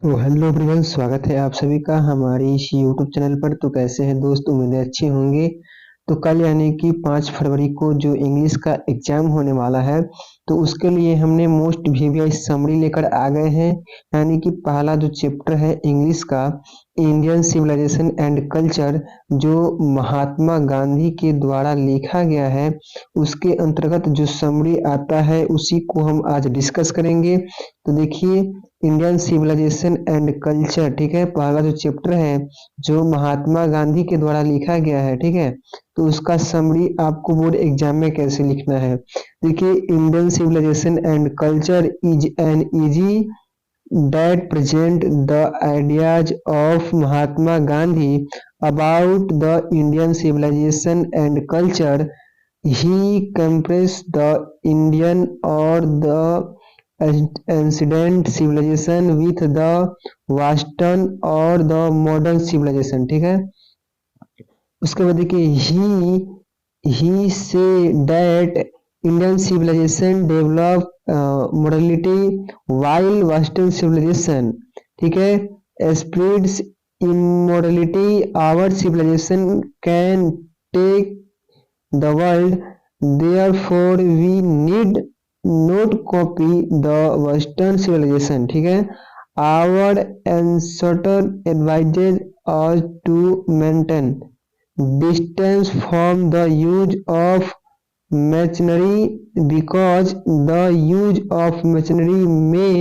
तो hello everyone, स्वागत है आप सभी का हमारे इस यूट्यूब चैनल पर। तो कैसे हैं दोस्त, उम्मीदें अच्छे होंगे। तो कल यानी कि 5 फरवरी को जो इंग्लिश का एग्जाम होने वाला है, तो उसके लिए हमने मोस्ट वीवीआई समरी लेकर आ गए हैं। यानी कि पहला जो चैप्टर है इंग्लिश का, इंडियन सिविलाइजेशन एंड कल्चर, जो महात्मा गांधी के द्वारा लिखा गया है, उसके अंतर्गत जो समरी आता है उसी को हम आज डिस्कस करेंगे। तो देखिए, इंडियन सिविलाइजेशन एंड कल्चर, ठीक है, पहला जो चैप्टर है जो महात्मा गांधी के द्वारा लिखा गया है, ठीक है। तो उसका समरी आपको बोर्ड एग्जाम में कैसे लिखना है। देखिए, Indian civilisation and culture is an easy that present the ideas of Mahatma Gandhi about the Indian civilization and culture. He compares the Indian or the ancient civilization with the Western or the modern civilization, ठीक है। उसके बाद देखिए, he say that Indian civilization develop morality while Western civilization, ठीक है, spreads immorality. Our civilization can take the world, therefore we need not copy the Western civilization, ठीक है। Our ancestors advised us to maintain distance from the use of machinery because the use of machinery may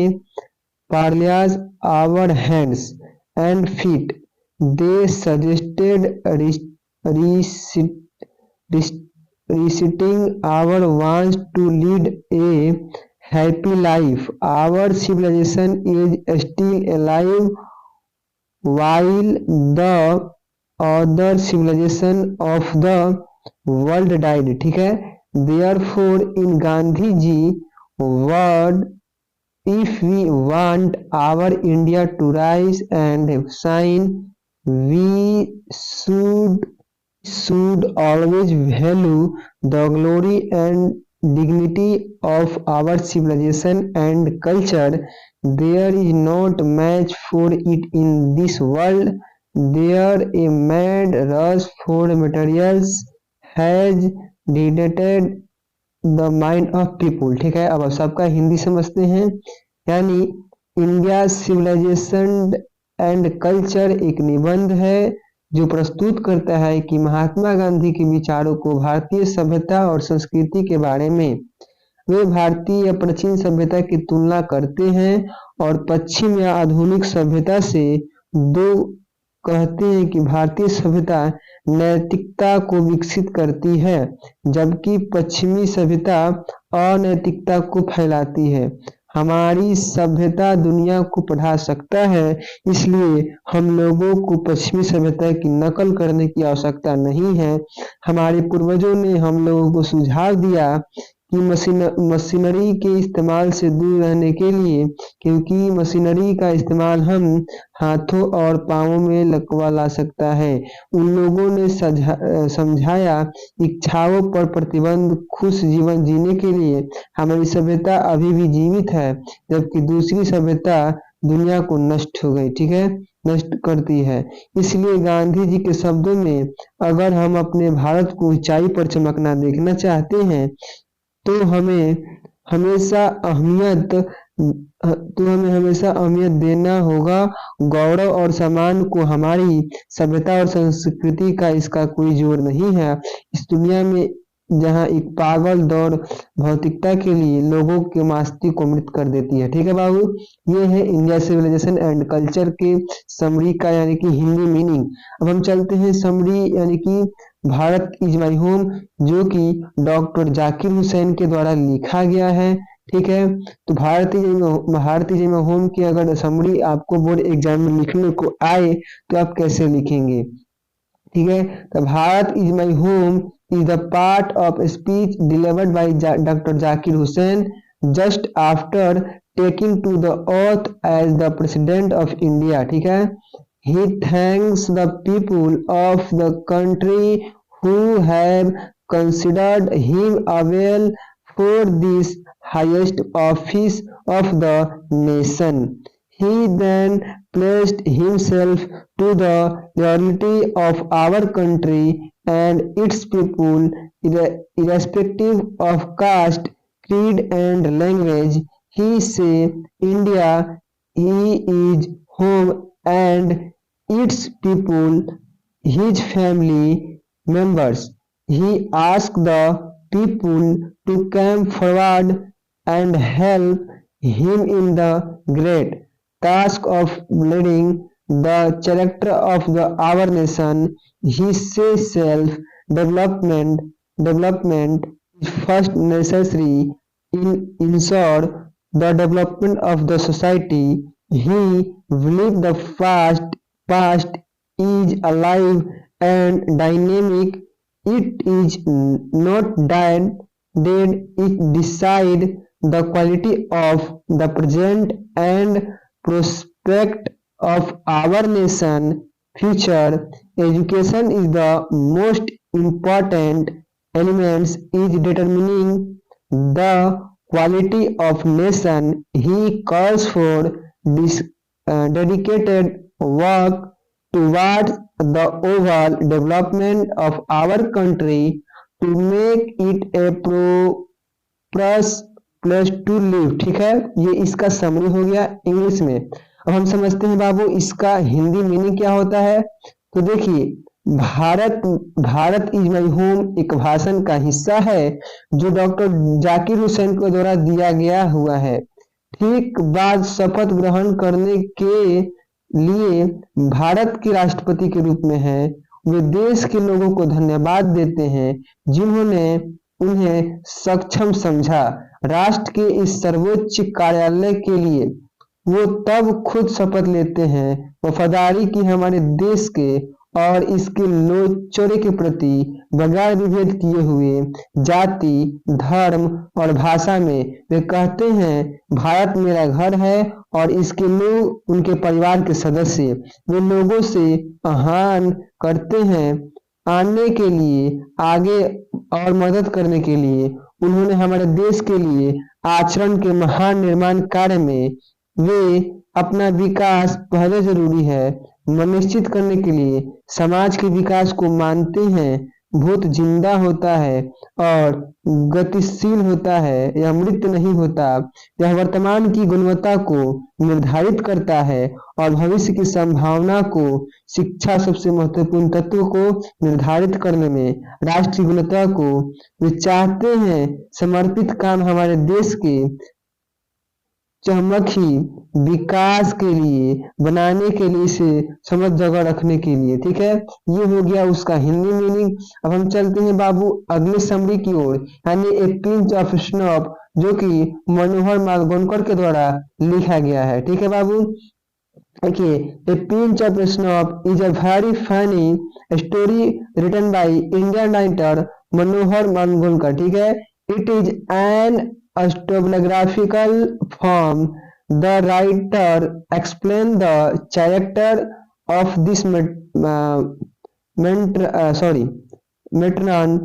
paralyze our hands and feet. They suggested resetting our wants to lead a happy life. Our civilization is still alive while the other civilization of the world died, ठीक है। Therefore in Gandhi ji word, if we want our India to rise and shine, we should always value the glory and dignity of our civilization and culture. There is not match for it in this world. There a mad rush for materials has dictated the mind of people, ठीक है। अब सबका हिंदी समझते हैं। यानी India civilisation and culture एक निबंध है जो प्रस्तुत करता है कि महात्मा गांधी के विचारों को भारतीय सभ्यता और संस्कृति के बारे में। वे भारतीय या प्राचीन सभ्यता की तुलना करते हैं और पश्चिम या आधुनिक सभ्यता से दो कहते हैं कि भारतीय सभ्यता नैतिकता को विकसित करती है, जबकि पश्चिमी सभ्यता अनैतिकता को फैलाती है। हमारी सभ्यता दुनिया को पढ़ा सकता है, इसलिए हम लोगों को पश्चिमी सभ्यता की नकल करने की आवश्यकता नहीं है। हमारे पूर्वजों ने हम लोगों को सुझाव दिया कि मशीनरी के इस्तेमाल से दूर रहने के लिए, क्योंकि मशीनरी का इस्तेमाल हम हाथों और पाँवों में लकवा ला सकता है। उन लोगों ने समझाया इच्छाओं पर प्रतिबंध खुश जीवन जीने के लिए। हमारी सभ्यता अभी भी जीवित है, जबकि दूसरी सभ्यता दुनिया को नष्ट हो गई, ठीक है, नष्ट करती है। इसलिए गांधी जी के शब्दों में, अगर हम अपने भारत को ऊंचाई पर चमकना देखना चाहते हैं तो हमें हमेशा अहमियत देना होगा। गौरव और सम्मान को हमारी सभ्यता और संस्कृति का इसका कोई जोर नहीं है। इस दुनिया में जहाँ एक पागल दौड़ भौतिकता के लिए लोगों के मस्ती को मृत कर देती है, ठीक है बाबू। ये है इंडिया सिविलाइजेशन एंड कल्चर के समरी का यानी कि हिंदी मीनिंग। अब हम चलते हैं समरी यानी कि भारत इज माई होम, जो कि डॉक्टर जाकिर हुसैन के द्वारा लिखा गया है, ठीक है। तो भारत इज माई होम की अगर समरी आपको बोर्ड एग्जाम में लिखने को आए तो आप कैसे लिखेंगे, ठीक है। तो Bharat is my home is the part of a speech delivered by Dr. Zakir Hussain just after taking to the oath as the President of India, ठीक है। He thanks the people of the country who have considered him able for this highest office of the nation. He then pledged himself to the loyalty of our country and its people, irrespective of caste, creed, and language. He said, India, he is home, and its people, his family members. He asked the people to come forward and help him in the great task of leading the character of our nation. He says development is first necessary in ensure the development of the society. He believed the past is alive and dynamic. It is not dead. It decides the quality of the present and prospect of our nation future. Education is the most important element in determining the quality of nation. He calls for dedicated work towards the overall development of our country to make it a prosperous plus two live. ठीक है, ये इसका summary हो गया English में। अब हम समझते हैं बाबू इसका हिंदी मीनिंग क्या होता है। तो देखिए, Bharat Bharat is my home एक भाषण का हिस्सा है जो डॉक्टर जाकिर हुसैन के द्वारा दिया गया हुआ है। ठीक बाद शपथ ग्रहण करने के लिए भारत के राष्ट्रपति के रूप में है, वे देश के लोगों को धन्यवाद देते हैं जिन्होंने उन्हें सक्षम समझा। राष्ट्र के इस सर्वोच्च कार्यालय के लिए वो तब खुद शपथ लेते हैं वफादारी की हमारे देश के और इसके लोचड़े के प्रति बगैर विभेद किए हुए जाति, धर्म और भाषा में। वे कहते हैं भारत मेरा घर है और इसके लोग उनके परिवार के सदस्य। वे लोगों से आह्वान करते हैं आने के लिए, आगे और मदद करने के लिए। उन्होंने हमारे देश के लिए आचरण के महान निर्माण कार्य में वे अपना विकास पहले जरूरी है निश्चित करने के लिए समाज के विकास को मानते हैं। बहुत जिंदा होता है और गतिशील होता है, यह मृत नहीं होता। यह वर्तमान की गुणवत्ता को निर्धारित करता है और भविष्य की संभावना को। शिक्षा सबसे महत्वपूर्ण तत्व को निर्धारित करने में राष्ट्र की गुणवत्ता को वे चाहते हैं समर्पित काम हमारे देश के चहुमुखी विकास के लिए बनाने के लिए, इसे समझ जगह रखने के लिए। ठीक है, ये हो गया उसका हिंदी मीनिंग। अब हम चलते हैं बाबू अगले समरी की ओर, यानी ए पिंच ऑफ स्नॉप, जो कि मनोहर मालवणकर के द्वारा लिखा गया है। ठीक है बाबू, देखिए, a pinch of snuff is a very funny story written by Indian writer Manohar Malgonkar. ठीक है, it is an autobiographical form. The writer explained the character of this matron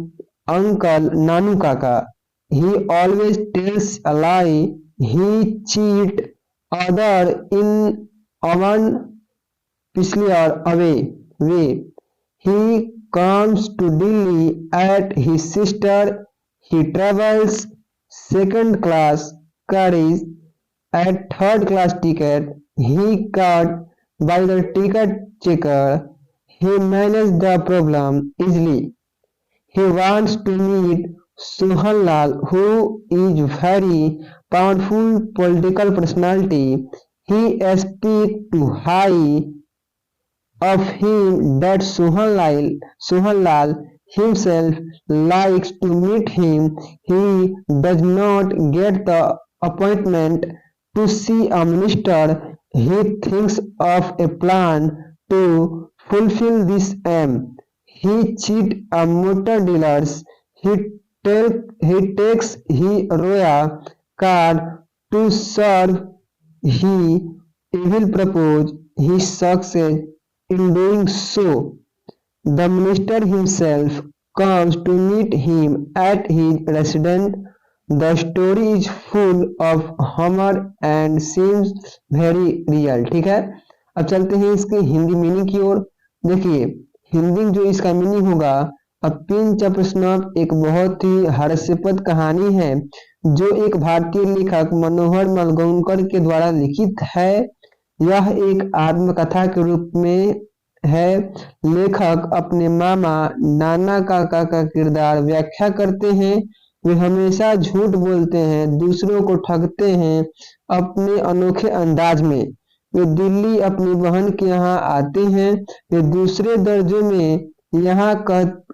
uncle Nanu Kaka. He always tells a lie. He cheat other in one peculiar way. He comes to Delhi at his sister. He travels second class carriage at third class ticket. He caught by the ticket checker. He managed the problem easily. He wants to meet Sohan Lal, who is very powerful political personality. He speaks too high of him that Sohan Lal himself likes to meet him. He does not get the appointment to see a minister. He thinks of a plan to fulfill this aim. He cheats a motor dealers. He takes his royal card to serve. He will propose his success in doing so. The minister himself comes to meet him at his residence. The story is full of हमर and seems very real. ठीक है, अब चलते हैं इसके Hindi meaning की ओर। देखिए हिंदी जो इसका मीनिंग होगा, अ पिंच ऑफ स्नॉफ एक बहुत ही हास्यास्पद कहानी है जो एक भारतीय लेखक मनोहर मालगोंकर के द्वारा लिखित है। यह एक आत्मकथा के रूप में है। लेखक अपने मामा नाना काका का किरदार व्याख्या करते हैं। वे हमेशा झूठ बोलते हैं, दूसरों को ठगते हैं अपने अनोखे अंदाज में। वे दिल्ली अपनी बहन के यहाँ आते हैं। वे दूसरे दर्जे में यहाँ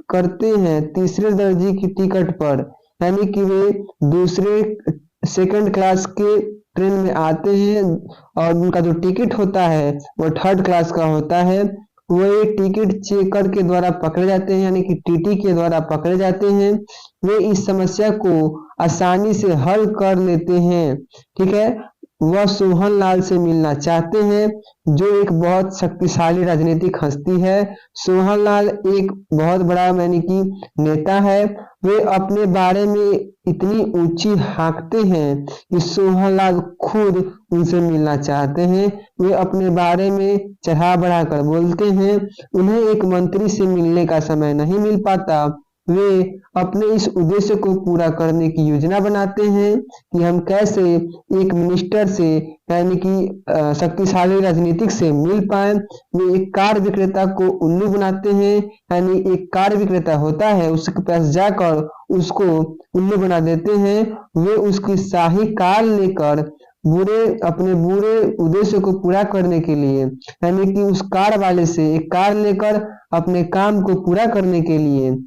करते हैं तीसरे दर्जे की टिकट पर, यानी कि वे दूसरे सेकंड क्लास के ट्रेन में आते हैं और उनका जो टिकट होता है वो थर्ड क्लास का होता है। वो एक टिकट चेकर के द्वारा पकड़े जाते हैं, यानी कि टीटी के द्वारा पकड़े जाते हैं। वे इस समस्या को आसानी से हल कर लेते हैं। ठीक है, वह सोहन लाल से मिलना चाहते हैं जो एक बहुत शक्तिशाली राजनीतिक हस्ती है। सोहन लाल एक बहुत बड़ा यानी कि नेता है। वे अपने बारे में इतनी ऊंची हाँकते हैं कि सोहन लाल खुद उनसे मिलना चाहते हैं। वे अपने बारे में चढ़ा बढ़ा कर बोलते हैं। उन्हें एक मंत्री से मिलने का समय नहीं मिल पाता। वे अपने इस उद्देश्य को पूरा करने की योजना बनाते हैं कि हम कैसे एक मिनिस्टर से यानी कि शक्तिशाली राजनीतिक से मिल पाए। वे एक कार विक्रेता को उल्लू बनाते हैं, यानी एक कार विक्रेता होता है उसके पास जाकर उसको उल्लू बना देते हैं। वे उसकी शाही कार लेकर अपने बुरे उद्देश्य को पूरा करने के लिए, यानी कि उस कार वाले से एक कार लेकर अपने काम को पूरा करने के लिए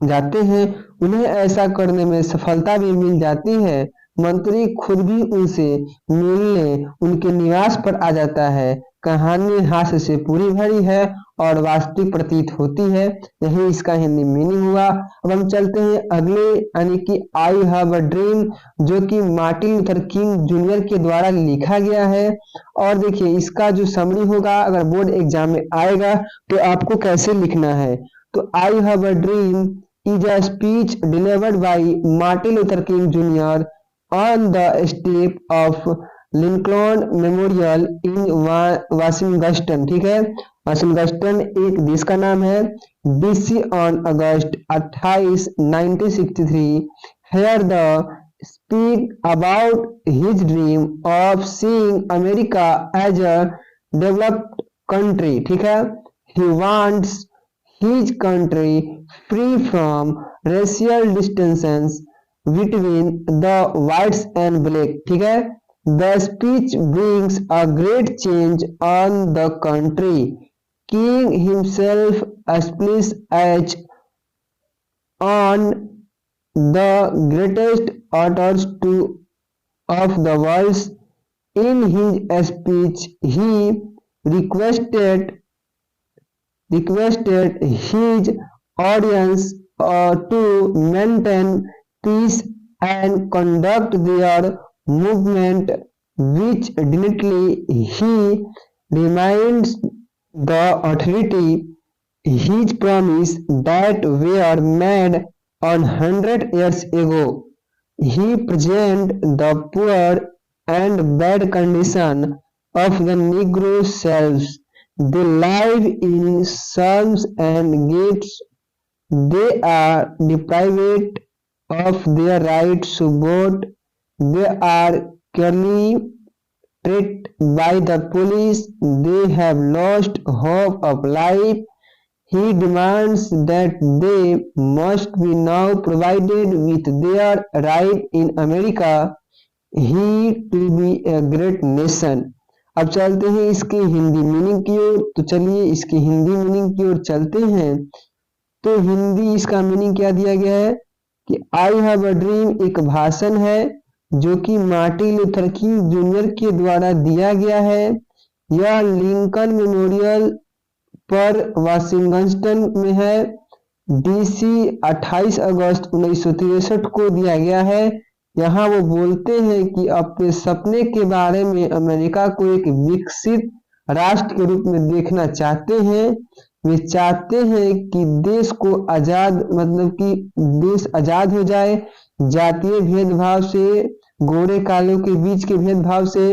जाते हैं। उन्हें ऐसा करने में सफलता भी मिल जाती है। मंत्री खुद भी उनसे मिलने उनके निवास पर आ जाता है। कहानी हास्य से पूरी भरी है और वास्तविक प्रतीत होती है। यही इसका हिंदी मीनिंग हुआ। अब हम चलते हैं अगले, यानी कि आई हैव अ ड्रीम, जो कि मार्टिन लूथर किंग जूनियर के द्वारा लिखा गया है। और देखिए इसका जो समरी होगा, अगर बोर्ड एग्जाम में आएगा तो आपको कैसे लिखना है। तो I have a dream is a speech delivered by Martin Luther King Jr. on the step of Lincoln memorial in Washington. ठीक है, वाशिंगटन एक देश का नाम है। BC on August 28, 1963 here the speak about his dream of seeing America as a developed country. ठीक है, he wants his country free from racial distinctions between the whites and black। ठीक है, the speech brings a great change on the country. King himself speaks as on the greatest authors of the world. In his speech he requested his audience to maintain peace and conduct their movement which diligently. He reminds the authority his promise that were made 100 years ago. He presents the poor and bad condition of the Negro selves. They live in slums and ghettos. They are deprived of their rights to vote. They are cruelly treated by the police. They have lost hope of life. He demands that they must be now provided with their right in America. He to be a great nation. अब चलते हैं इसकी Hindi meaning की ओर। तो चलिए इसकी Hindi meaning की ओर चलते हैं। तो हिंदी इसका मीनिंग क्या दिया गया है कि आई हैव अ ड्रीम एक भाषण है जो कि मार्टिन लूथर किंग जूनियर के द्वारा दिया गया है। यह लिंकन मेमोरियल पर वाशिंगटन में है। DC 28 अगस्त 1963 को दिया गया है। यहाँ वो बोलते हैं कि अपने सपने के बारे में अमेरिका को एक विकसित राष्ट्र के रूप में देखना चाहते हैं। वे चाहते हैं कि देश को आजाद मतलब कि देश आजाद हो जाए जातीय भेदभाव से, गोरे कालों के बीच के भेदभाव से।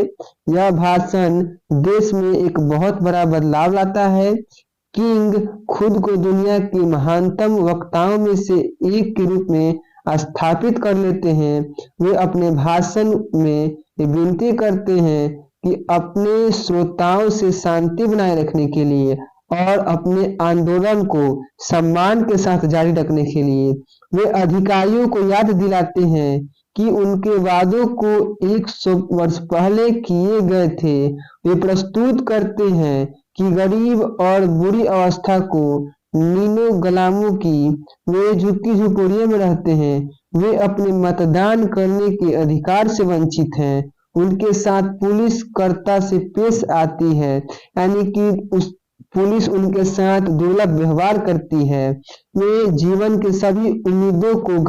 यह भाषण देश में एक बहुत बड़ा बदलाव लाता है। किंग खुद को दुनिया के महानतम वक्ताओं में से एक के रूप में स्थापित कर लेते हैं। वे अपने भाषण में ये विनती करते हैं कि अपने श्रोताओं से शांति बनाए रखने के लिए और अपने आंदोलन को सम्मान के साथ जारी रखने के लिए वे अधिकारियों को याद दिलाते हैं कि उनके वादों को 100 वर्ष पहले किए गए थे। वे प्रस्तुत करते हैं कि गरीब और बुरी अवस्था को नीनो गुलामों की वे झुग्गी झोपड़ियों में रहते हैं, वे अपने मतदान करने के अधिकार से वंचित हैं, उनके साथ पुलिस कर्ता से पेश आती है, यानी कि उस पुलिस उनके साथ दुर्लभ व्यवहार करती है। वे जीवन के सभी उम्मीदों को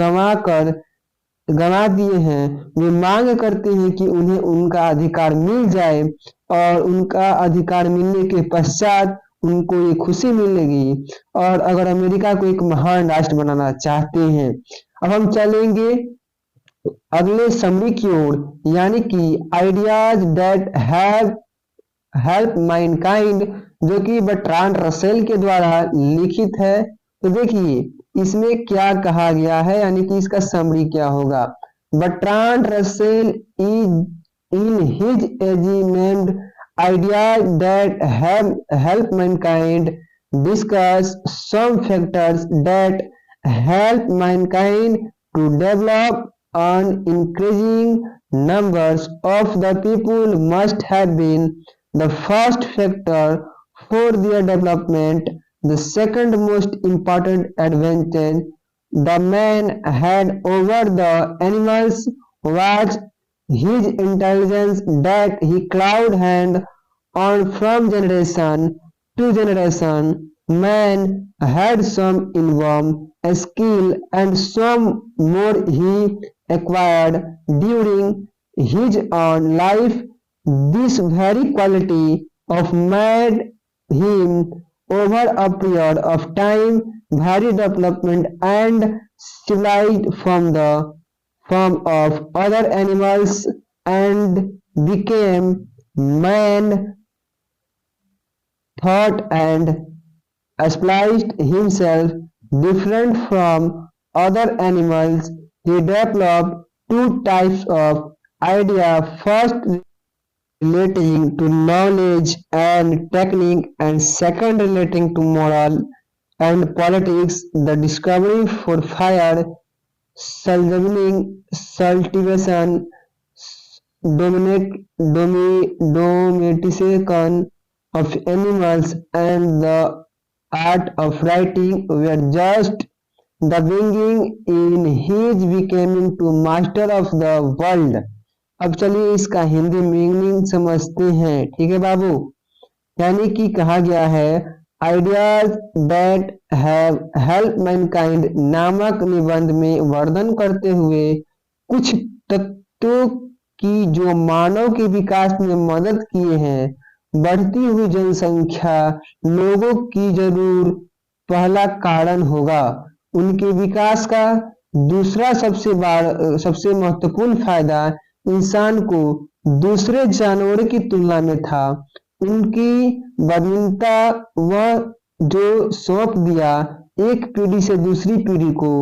गंवा दिए हैं। वे मांग करते हैं कि उन्हें उनका अधिकार मिल जाए और उनका अधिकार मिलने के पश्चात उनको ये खुशी मिलेगी और अगर अमेरिका को एक महान राष्ट्र बनाना चाहते हैं। अब हम चलेंगे अगले समरी की ओर, यानी कि ideas that have help Mankind, जो कि बर्ट्रांड रसेल के द्वारा लिखित है। तो देखिए इसमें क्या कहा गया है, यानी कि इसका समरी क्या होगा। Bertrand Russell is in his एजीमेंट idea that have help mankind discuss some factors that help mankind to develop an increasing numbers of the people must have been the first factor for their development. The second most important advantage the man had over the animals was his intelligence that he clawed hand on from generation to generation. Man had some inborn skill and some more he acquired during his own life. This very quality of made him over a period of time very development and civilized from the form of other animals and became man thought and spliced himself different from other animals. He developed two types of idea, first relating to knowledge and technique and second relating to moral and politics. The discovery for fire, cultivation, domestication of animals and the art of writing were just the beginning in his becoming to master of the world. अब चलिए इसका Hindi meaning समझते हैं, ठीक है बाबू। यानी कि कहा गया है ideas that have help Mankind नामक निबंध में वर्णन करते हुए कुछ तत्वों की जो मानव के विकास में मदद किए हैं। बढ़ती हुई जनसंख्या लोगों की जरूर पहला कारण होगा। उनके विकास का दूसरा सबसे महत्वपूर्ण फायदा इंसान को दूसरे जानवरों की तुलना में था। उनकी बदनीयता वह जो सौंप दिया एक पीढ़ी से दूसरी पीढ़ी को।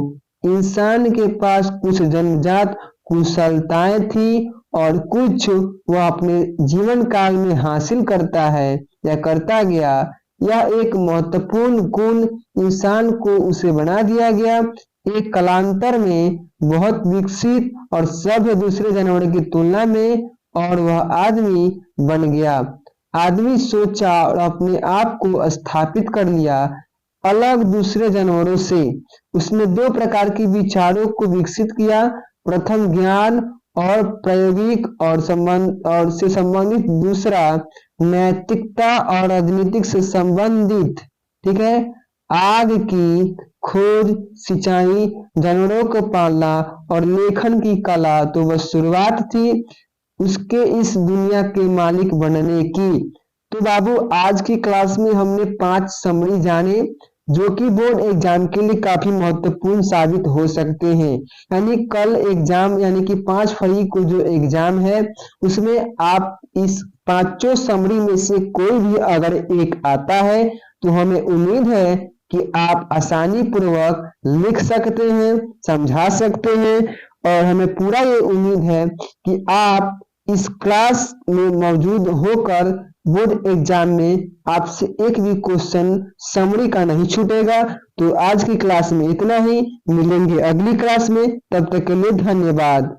इंसान के पास कुछ जन्मजात कुशलताएं थी और कुछ वह अपने जीवन काल में हासिल करता है या करता गया। यह एक महत्वपूर्ण गुण इंसान को उसे बना दिया गया। एक कालांतर में बहुत विकसित और सभ्य दूसरे जानवरों की तुलना में और वह आदमी बन गया। आदमी सोचा और अपने आप को स्थापित कर लिया अलग दूसरे जानवरों से। उसने दो प्रकार के विचारों को विकसित किया, प्रथम ज्ञान और प्रायोगिक और से संबंधित, दूसरा नैतिकता और राजनीतिक से संबंधित। ठीक है, आग की खोज, सिंचाई, जानवरों को पालना और लेखन की कला तो वह शुरुआत थी उसके इस दुनिया के मालिक बनने की। तो बाबू आज की क्लास में हमने 5 समरी जाने जो कि बोर्ड एग्जाम के लिए काफी महत्वपूर्ण साबित हो सकते हैं। यानी कल एग्जाम यानी कि 5 फरवरी को जो एग्जाम है उसमें आप इस पांचों समरी में से कोई भी अगर एक आता है तो हमें उम्मीद है कि आप आसानी पूर्वक लिख सकते हैं, समझा सकते हैं और हमें पूरा ये उम्मीद है कि आप इस क्लास में मौजूद होकर बोर्ड एग्जाम में आपसे एक भी क्वेश्चन समरी का नहीं छूटेगा। तो आज की क्लास में इतना ही, मिलेंगे अगली क्लास में, तब तक के लिए धन्यवाद।